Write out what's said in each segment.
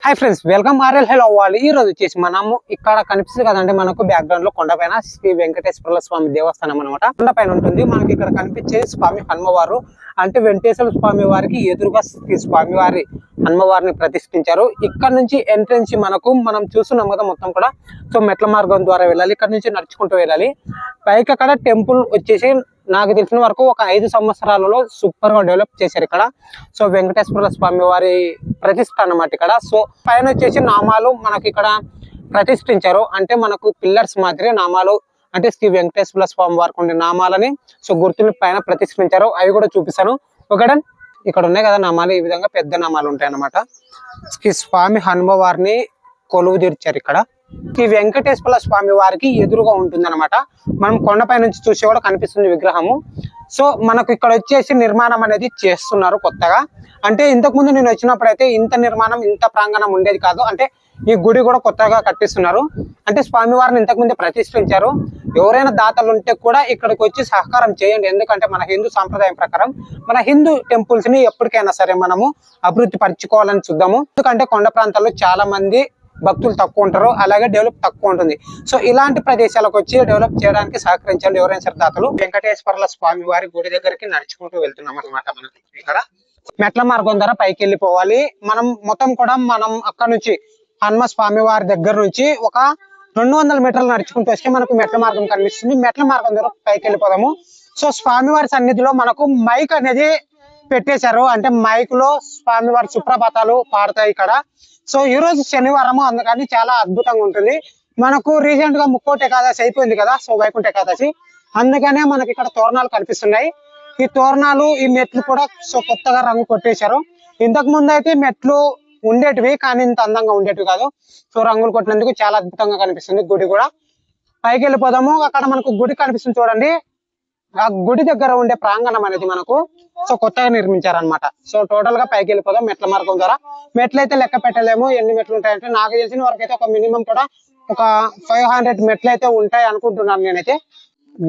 Hi friends, welcome RL హెల్ అవ్వాలి. ఈ రోజు వచ్చేసి మనము ఇక్కడ కనిపిస్తుంది కదండి, మనకు బ్యాక్గ్రౌండ్ లో కొండపైన శ్రీ వెంకటేశ్వర స్వామి దేవస్థానం అనమాట. కొండపైన ఉంటుంది. మనకి ఇక్కడ కనిపించే స్వామి హనుమవారు అంటే వెంకటేశ్వర స్వామి వారికి ఎదురుగా శ్రీ స్వామివారి హనుమవారిని ప్రతిష్ఠించారు. ఇక్కడ నుంచి ఎంట్రెన్స్ మనం చూస్తున్నాం కదా మొత్తం కూడా. సో మెట్ల మార్గం ద్వారా వెళ్ళాలి, ఇక్కడ నుంచి నడుచుకుంటూ వెళ్ళాలి. పైకి అక్కడ టెంపుల్ వచ్చేసి నాకు తెలిసిన వరకు ఒక 5 సంవత్సరాలలో సూపర్ గా డెవలప్ చేశారు ఇక్కడ. సో వెంకటేశ్వర స్వామి వారి ప్రతిష్ఠ అన్నమాట ఇక్కడ. సో పైన వచ్చేసి నామాలు మనకి ఇక్కడ ప్రతిష్ఠించారు. అంటే మనకు పిల్లర్స్ మాదిరి నామాలు, అంటే శ్రీ వెంకటేశ్వర స్వామి వారికి ఉండే నామాలని సో గుర్తుని పైన ప్రతిష్ఠించారు. అవి కూడా చూపిస్తాను. ఒకటి ఇక్కడ ఉన్నాయి కదా నామాలు, ఈ విధంగా పెద్ద నామాలు ఉంటాయి అన్నమాట. శ్రీ స్వామి హనుమవారిని కొలువు తీర్చారు ఇక్కడ. ఈ వెంకటేశ్వర స్వామి వారికి ఎదురుగా ఉంటుంది అనమాట. మనం కొండపై నుంచి చూసి కూడా కనిపిస్తుంది విగ్రహము. సో మనకు ఇక్కడ వచ్చేసి నిర్మాణం అనేది చేస్తున్నారు కొత్తగా. అంటే ఇంతకు ముందు నేను వచ్చినప్పుడు అయితే ఇంత నిర్మాణం, ఇంత ప్రాంగణం ఉండేది కాదు. అంటే ఈ గుడి కూడా కొత్తగా కట్టిస్తున్నారు. అంటే స్వామివారిని ఇంతకు ముందే ప్రతిష్ఠించారు. ఎవరైనా దాతలు ఉంటే కూడా ఇక్కడికి వచ్చి సహకారం చేయండి. ఎందుకంటే మన హిందూ సాంప్రదాయం ప్రకారం మన హిందూ టెంపుల్స్ ని ఎప్పటికైనా సరే మనము అభివృద్ధి పరచుకోవాలని చూద్దాము. ఎందుకంటే కొండ ప్రాంతాల్లో చాలా మంది భక్తులు తక్కువ ఉంటారు, అలాగే డెవలప్ తక్కువ ఉంటుంది. సో ఇలాంటి ప్రదేశాలకు వచ్చి డెవలప్ చేయడానికి సహకరించండి ఎవరైనా సరే దాతలు. వెంకటేశ్వర స్వామి వారి గుడి దగ్గరికి నడుచుకుంటూ వెళ్తున్నాం అనమాట. మనకి ఇక్కడ మెట్ల మార్గం ద్వారా పైకి వెళ్ళిపోవాలి. మనం అక్కడ నుంచి హనుమ స్వామి వారి దగ్గర నుంచి ఒక 200 మీటర్లు నడుచుకుంటూ వస్తే మనకు మెట్ల మార్గం కనిపిస్తుంది. మెట్ల మార్గం ద్వారా పైకి వెళ్ళిపోదాము. సో స్వామివారి సన్నిధిలో మనకు మైక్ అనేది పెట్టేశారు. అంటే మైక్ లో స్వామివారి సుప్రభాతాలు పాడతాయి ఇక్కడ. సో ఈ రోజు శనివారము, అందుకని చాలా అద్భుతంగా ఉంటుంది. మనకు రీసెంట్ గా ముక్కోటి ఏకాదశి అయిపోయింది కదా, సో వైకుంఠ ఏకాదశి, అందుకనే మనకి ఇక్కడ తోరణాలు కనిపిస్తున్నాయి. ఈ తోరణాలు, ఈ మెట్లు కూడా సో కొత్తగా రంగు కొట్టేశారు. ఇంతకు ముందు అయితే మెట్లు ఉండేటివి, కానీ ఇంత అందంగా ఉండేటివి కాదు. సో రంగులు కొట్టినందుకు చాలా అద్భుతంగా కనిపిస్తుంది. గుడి కూడా పైకి వెళ్ళిపోదాము. అక్కడ మనకు గుడి కనిపిస్తుంది చూడండి. ఆ గుడి దగ్గర ఉండే ప్రాంగణం అనేది మనకు సో కొత్తగా నిర్మించారనమాట. సో టోటల్ గా పైకి వెళ్ళిపోదాం మెట్ల మార్గం ద్వారా. మెట్లు అయితే లెక్క పెట్టలేము ఎన్ని మెట్లు ఉంటాయంటే. నాకు తెలిసిన వరకు అయితే ఒక మినిమం కూడా ఒక 500 మెట్లు అయితే ఉంటాయి అనుకుంటున్నాను నేనైతే.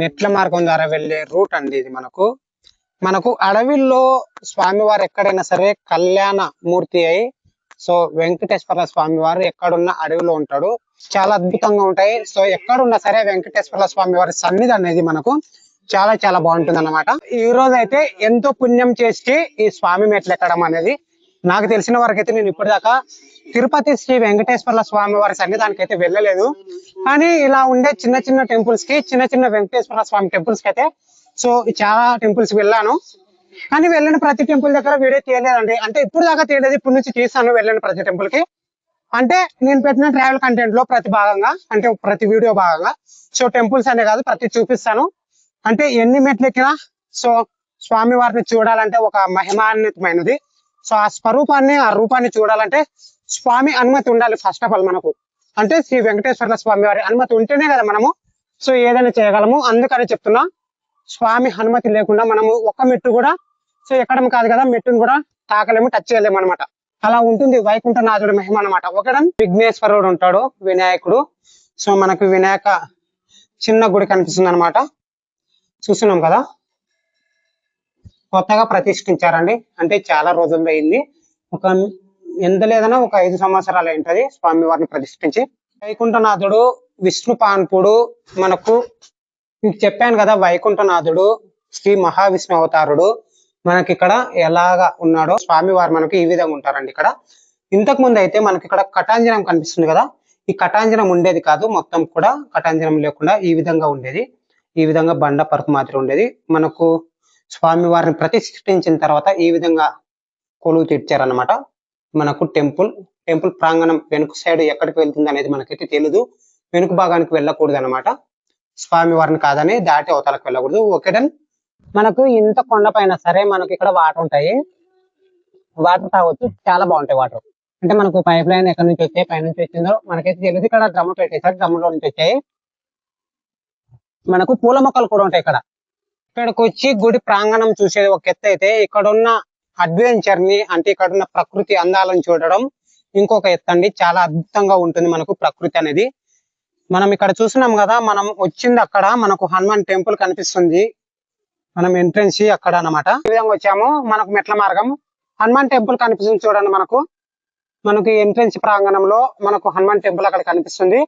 మెట్ల మార్గం ద్వారా వెళ్లే రూట్ అండి ఇది. మనకు అడవిలో స్వామివారు ఎక్కడైనా సరే కళ్యాణ మూర్తి అయి, సో వెంకటేశ్వర స్వామి వారు ఎక్కడున్న అడవిలో ఉంటాడు. చాలా అద్భుతంగా ఉంటాయి. సో ఎక్కడున్నా సరే వెంకటేశ్వర స్వామి వారి సన్నిధి అనేది మనకు చాలా చాలా బాగుంటుంది అన్నమాట. ఈ రోజు అయితే ఎంతో పుణ్యం చేసి ఈ స్వామి మెట్లు ఎక్కడం అనేది. నాకు తెలిసిన వరకు అయితే నేను ఇప్పటిదాకా తిరుపతి శ్రీ వెంకటేశ్వర స్వామి వారి సన్నిధానికి అయితే వెళ్ళలేదు. కానీ ఇలా ఉండే చిన్న చిన్న టెంపుల్స్ కి, చిన్న చిన్న వెంకటేశ్వర స్వామి టెంపుల్స్ కి అయితే సో చాలా టెంపుల్స్ వెళ్ళాను. కానీ వెళ్ళిన ప్రతి టెంపుల్ దగ్గర వీడియో తీయలేదండి. అంటే ఇప్పుడు దాకా తీయలేదు, ఇప్పుడు నుంచి తీసాను వెళ్ళిన ప్రతి టెంపుల్ కి. అంటే నేను పెట్టిన ట్రావెల్ కంటెంట్ లో ప్రతి భాగంగా, అంటే ప్రతి వీడియో భాగంగా సో టెంపుల్స్ అనే కాదు ప్రతి చూపిస్తాను. అంటే ఎన్ని మెట్లు ఎక్కినా సో స్వామి వారిని చూడాలంటే ఒక మహిమాన్వితమైనది. సో ఆ స్వరూపాన్ని, ఆ రూపాన్ని చూడాలంటే స్వామి అనుమతి ఉండాలి ఫస్ట్ ఆఫ్ ఆల్ మనకు. అంటే శ్రీ వెంకటేశ్వర స్వామి వారి అనుమతి ఉంటేనే కదా మనము సో ఏదైనా చేయగలము. అందుకని చెప్తున్నా, స్వామి అనుమతి లేకుండా మనము ఒక్క మెట్టు కూడా సో ఎక్కడం కాదు కదా, మెట్టును కూడా తాకలేము, టచ్ చేయలేము అనమాట. అలా ఉంటుంది వైకుంఠనాథుడి మహిమ అనమాట. ఒకడం విఘ్నేశ్వరుడు ఉంటాడు, వినాయకుడు. సో మనకు వినాయక చిన్న గుడి కనిపిస్తుంది అనమాట. చూస్తున్నాం కదా, కొత్తగా ప్రతిష్ఠించారండి. అంటే చాలా రోజులు అయింది, ఒక ఎంత లేదన్నా ఒక 5 సంవత్సరాలు అయింటది స్వామి వారిని ప్రతిష్ఠించి. వైకుంఠనాథుడు విష్ణు పాన్పుడు. మనకు మీకు చెప్పాను కదా, వైకుంఠనాథుడు శ్రీ మహావిష్ణు అవతారుడు మనకి ఇక్కడ ఎలాగా ఉన్నాడో స్వామి వారు మనకి ఈ విధంగా ఉంటారండి. ఇక్కడ ఇంతకు ముందు అయితే మనకి ఇక్కడ కటాంజనం కనిపిస్తుంది కదా, ఈ కటాంజనం ఉండేది కాదు. మొత్తం కూడా కటాంజనం లేకుండా ఈ విధంగా ఉండేది. ఈ విధంగా బండ పరుపు మాదిరి ఉండేది. మనకు స్వామి వారిని ప్రతిష్ఠించిన తర్వాత ఈ విధంగా కొలువు తీర్చారనమాట. మనకు టెంపుల్ ప్రాంగణం వెనుక సైడ్ ఎక్కడికి వెళ్తుంది అనేది మనకైతే తెలియదు. వెనుక భాగానికి వెళ్ళకూడదు అనమాట. స్వామి వారిని కాదని దాటి అవతలకు వెళ్ళకూడదు. ఓకేడన్. మనకు ఇంత కొండ పైన సరే మనకి ఇక్కడ వాటర్ ఉంటాయి, వాటర్ తాగొచ్చు. చాలా బాగుంటాయి వాటర్. అంటే మనకు పైప్ లైన్ ఎక్కడి నుంచి వచ్చాయి, పై నుంచి వచ్చిందో మనకైతే తెలియదు. ఇక్కడ డ్రమ్ము పెట్టేశారు, డ్రమ్ములో నుంచి వచ్చాయి. మనకు పూల మొక్కలు కూడా ఉంటాయి ఇక్కడ. ఇక్కడికి వచ్చి గుడి ప్రాంగణం చూసేది ఒక ఎత్తు అయితే, ఇక్కడ ఉన్న అడ్వెంచర్ ని, అంటే ఇక్కడ ఉన్న ప్రకృతి అందాలను చూడడం ఇంకొక ఎత్తు అండి. చాలా అద్భుతంగా ఉంటుంది మనకు ప్రకృతి అనేది. మనం ఇక్కడ చూస్తున్నాం కదా, మనం వచ్చింది అక్కడ మనకు హనుమాన్ టెంపుల్ కనిపిస్తుంది. మనం ఎంట్రెన్స్ అక్కడ అన్నమాట. ఈ విధంగా వచ్చాము. మనకు మెట్ల మార్గం హనుమాన్ టెంపుల్ కనిపిస్తుంది చూడండి. మనకు మనకి ఎంట్రెన్స్ ప్రాంగణంలో మనకు హనుమాన్ టెంపుల్ అక్కడ కనిపిస్తుంది.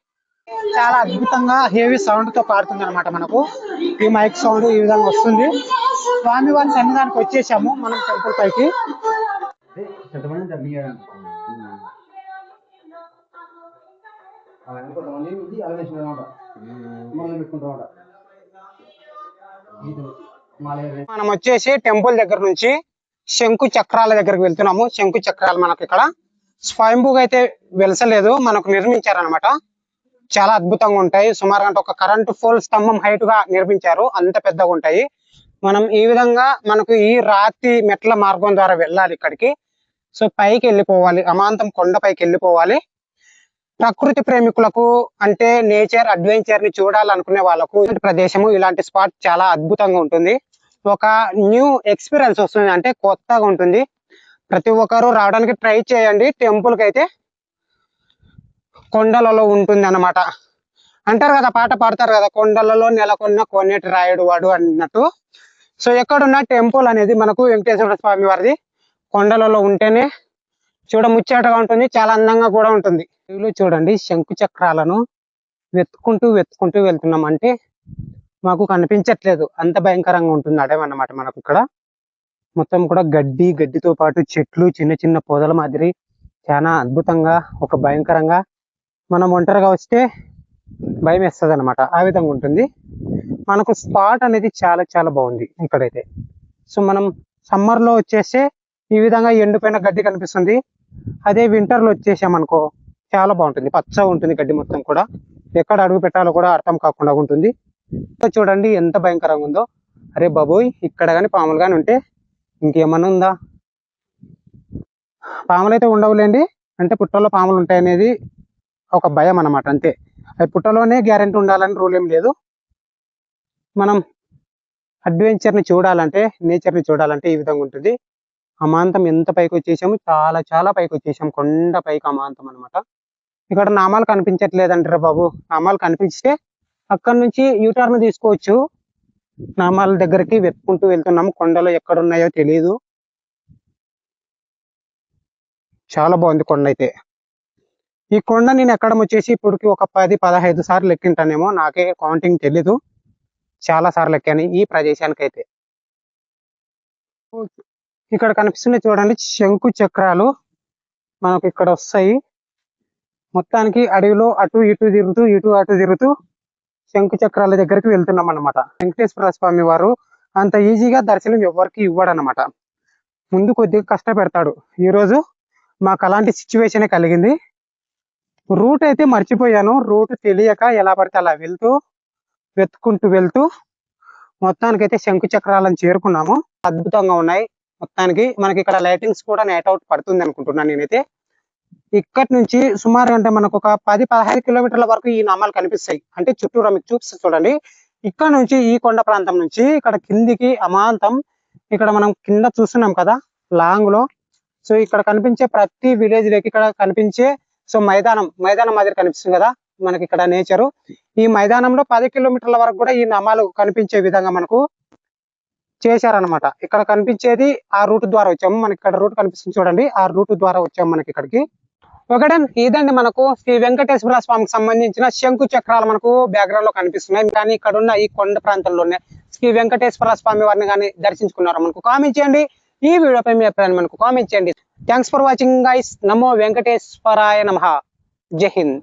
చాలా అద్భుతంగా హెవీ సౌండ్ తో పాడుతుంది అనమాట. మనకు ఈ మైక్ సౌండ్ ఈ విధంగా వస్తుంది. స్వామివారి సన్నిధానికి వచ్చేసాము మనం టెంపుల్ పైకి. మనం వచ్చేసి టెంపుల్ దగ్గర నుంచి శంకు చక్రాల దగ్గరకు వెళ్తున్నాము. శంకు చక్రాలు మనకు ఇక్కడ స్వయంభూగా అయితే వెలసలేదు, మనకు నిర్మించారనమాట. చాలా అద్భుతంగా ఉంటాయి. సుమారుగా అంటే ఒక కరెంటు పోల్ స్తంభం హైట్ గా నిర్మించారు, అంత పెద్దగా ఉంటాయి. మనం ఈ విధంగా మనకు ఈ రాతి మెట్ల మార్గం ద్వారా వెళ్ళాలి ఇక్కడికి. సో పైకి వెళ్ళిపోవాలి, అమాంతం కొండ పైకి వెళ్ళిపోవాలి. ప్రకృతి ప్రేమికులకు అంటే నేచర్ అడ్వెంచర్ ని చూడాలనుకునే వాళ్ళకు ప్రదేశము ఇలాంటి స్పాట్ చాలా అద్భుతంగా ఉంటుంది. ఒక న్యూ ఎక్స్పీరియన్స్ వస్తుంది, అంటే కొత్తగా ఉంటుంది. ప్రతి ఒక్కరు రావడానికి ట్రై చేయండి. టెంపుల్ కి అయితే కొండలలో ఉంటుంది అన్నమాట. అంటారు కదా, పాట పాడతారు కదా, కొండలలో నెలకొన్న కోనేటి రాయుడు వాడు అన్నట్టు. సో ఎక్కడున్న టెంపుల్ అనేది మనకు వెంకటేశ్వర స్వామి వారిది కొండలలో ఉంటేనే చూడముచ్చటగా ఉంటుంది, చాలా అందంగా కూడా ఉంటుంది. ఇవి చూడండి, శంకు చక్రాలను వెతుకుంటూ వెళ్తున్నాం. అంటే మాకు కనిపించట్లేదు, అంత భయంకరంగా ఉంటుంది అడవన్నమాట. మనకు ఇక్కడ మొత్తం కూడా గడ్డితో పాటు చెట్లు, చిన్న చిన్న పొదల మాదిరి చాలా అద్భుతంగా, ఒక భయంకరంగా, మనం ఒంటరిగా వస్తే భయం వేస్తుంది అనమాట. ఆ విధంగా ఉంటుంది. మనకు స్పాట్ అనేది చాలా చాలా బాగుంది ఇక్కడైతే. సో మనం సమ్మర్ లో వచ్చేస్తే ఈ విధంగా ఎండిపోయిన గడ్డి కనిపిస్తుంది. అదే వింటర్ లో వచ్చేసామనుకో చాలా బాగుంటుంది, పచ్చగా ఉంటుంది గడ్డి మొత్తం కూడా. ఎక్కడ అడుగు పెట్టాలో కూడా అర్థం కాకుండా ఉంటుంది. చూడండి ఎంత భయంకరంగా ఉందో. అరే బాబోయ్, ఇక్కడ కానీ పాములు కానీ ఉంటే ఇంకేమన్నా ఉందా? పాములు అయితే ఉండవులేండి, అంటే పుట్టలో పాములు ఉంటాయనేది ఒక భయం అన్నమాట, అంతే. అది పుట్టలోనే గ్యారెంటీ ఉండాలని రూల్ ఏం లేదు. మనం అడ్వెంచర్ ని చూడాలంటే, నేచర్ ని చూడాలంటే ఈ విధంగా ఉంటుంది. అమాంతం ఎంత పైకి వచ్చేసాము, చాలా చాలా పైకి వచ్చేసాము, కొండ పైకి అమాంతం అనమాట. ఇక్కడ నామాలు కనిపించట్లేదంటారా బాబు, నామాలు కనిపిస్తే అక్కడ నుంచి యూటర్న్ తీసుకోవచ్చు. నామాల దగ్గరికి వెతుకుంటూ వెళ్తున్నాము, కొండలో ఎక్కడ ఉన్నాయో తెలియదు. చాలా బాగుంది కొండ అయితే. ఈ కొండ నేను ఎక్కడం వచ్చేసి ఇప్పటికి ఒక 10-15 సార్లు ఎక్కింటానేమో, నాకే కౌంటింగ్ తెలీదు. చాలా సార్లు ఎక్కాను ఈ ప్రదేశానికి అయితే. ఇక్కడ కనిపిస్తుంది చూడండి, శంకు చక్రాలు మనకు ఇక్కడ వస్తాయి. మొత్తానికి అడవిలో అటు ఇటు తిరుగుతూ శంకు చక్రాల దగ్గరికి వెళ్తున్నాం అన్నమాట. వెంకటేశ్వర స్వామి వారు అంత ఈజీగా దర్శనం ఎవరికి ఇవ్వడనమాట, ముందు కొద్దిగా కష్టపెడతాడు. ఈరోజు మాకు అలాంటి సిచ్యువేషన్ కలిగింది. రూట్ అయితే మర్చిపోయాను, రూట్ తెలియక ఎలా పడితే అలా వెతుకుంటూ మొత్తానికైతే శంకు చక్రాలను చేరుకున్నాము. అద్భుతంగా ఉన్నాయి. మొత్తానికి మనకి ఇక్కడ లైటింగ్స్ కూడా నైట్ అవుట్ పడుతుంది అనుకుంటున్నాను నేనైతే. ఇక్కడి నుంచి సుమారు అంటే మనకు ఒక 10-15 కిలోమీటర్ల వరకు ఈ నామాలు కనిపిస్తాయి. అంటే చుట్టూరా మీకు చూపిస్తే చూడండి, ఇక్కడ నుంచి ఈ కొండ ప్రాంతం నుంచి ఇక్కడ కిందికి అమాంతం, ఇక్కడ మనం కింద చూస్తున్నాం కదా లాంగ్ లో. సో ఇక్కడ కనిపించే ప్రతి విలేజ్ లోకి ఇక్కడ కనిపించే సో మైదానం మాదిరి కనిపిస్తుంది కదా మనకి ఇక్కడ నేచరు. ఈ మైదానంలో 10 కిలోమీటర్ల వరకు కూడా ఈ నామాలు కనిపించే విధంగా మనకు చేశారనమాట. ఇక్కడ కనిపించేది ఆ రూట్ ద్వారా వచ్చాము. మనకి ఇక్కడ రూట్ కనిపిస్తుంది చూడండి, ఆ రూట్ ద్వారా వచ్చాము మనకి ఇక్కడికి. ఒకటన్ ఇదండి మనకు శ్రీ వెంకటేశ్వర స్వామికి సంబంధించిన శంకు చక్రాలు మనకు బ్యాక్గ్రౌండ్ లో కనిపిస్తున్నాయి. కానీ ఇక్కడ ఉన్న ఈ కొండ ప్రాంతంలోనే శ్రీ వెంకటేశ్వర స్వామి వారిని కానీ దర్శించుకున్నారు మనకు కామెంట్ చేయండి. ఈ వీడియోపై మీ అభిప్రాయాన్ని మనకు కామెంట్ చేయండి. Thanks for watching guys. నమో వెంకటేశ్వరాయ నమః. జై హింద్.